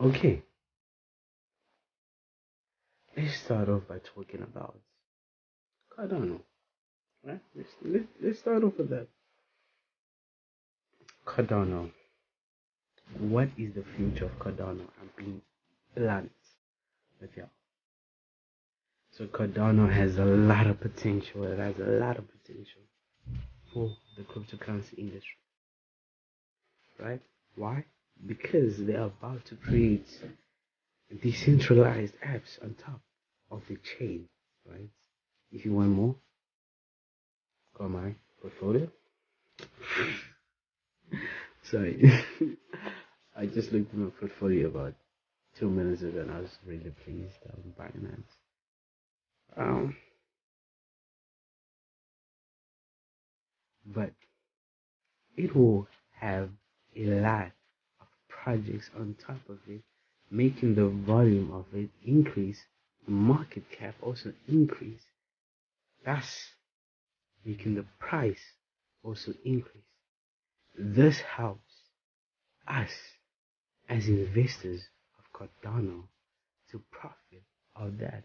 Okay, let's start off by talking about Cardano. Right? Let's start off with that. Cardano. What is the future of Cardano? I'm being blunt with you. So Cardano has a lot of potential. It has a lot of potential for the cryptocurrency industry. Right? Why? Because they're about to create decentralized apps on top of the chain. Right? If you want more, go on my portfolio. Sorry. I just looked at my portfolio about 2 minutes ago and I was really pleased on Binance. Um, but it will have a lot of projects on top of it, making the volume of it increase, the market cap also increase, thus making the price also increase. This helps us as investors of Cardano to profit of that,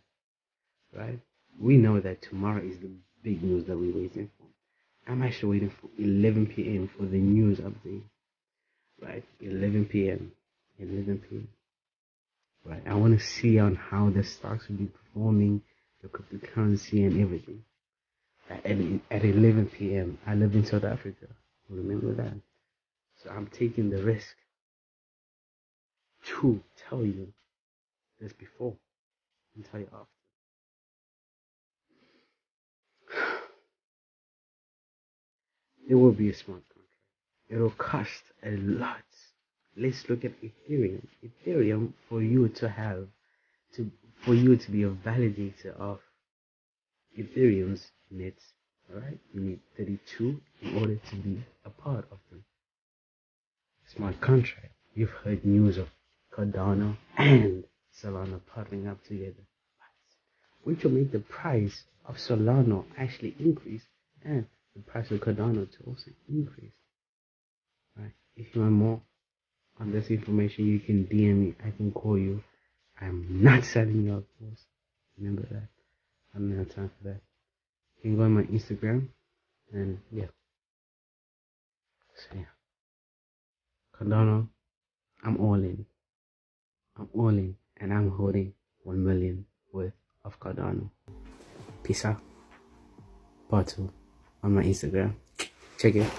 right? We know that tomorrow is the big news that we're waiting for. I'm actually waiting for 11 p.m. for the news update, right? 11 p.m. 11 p.m. Right? I want to see on how the stocks will be performing, the cryptocurrency and everything. At 11 p.m. I live in South Africa. Remember that. So I'm taking the risk to tell you this before and tell you after. It will be a smart contract. It'll cost a lot. Let's look at Ethereum. Ethereum, for you to have to for you to be a validator of Ethereum's nets, alright, you need 32 in order to be a part of the smart contract. You've heard news of Cardano and Solana partnering up together, which will make the price of Solana actually increase and the price of Cardano to also increase. Right? If you want more on this information, you can DM me. I can call you. I'm not selling your course. Remember that. I don't have time for that. You can go on my Instagram and yeah. So yeah. Cardano, I'm all in. I'm all in and I'm holding 1 million worth of Cardano. Peace out. Part 2 on my Instagram. Check it.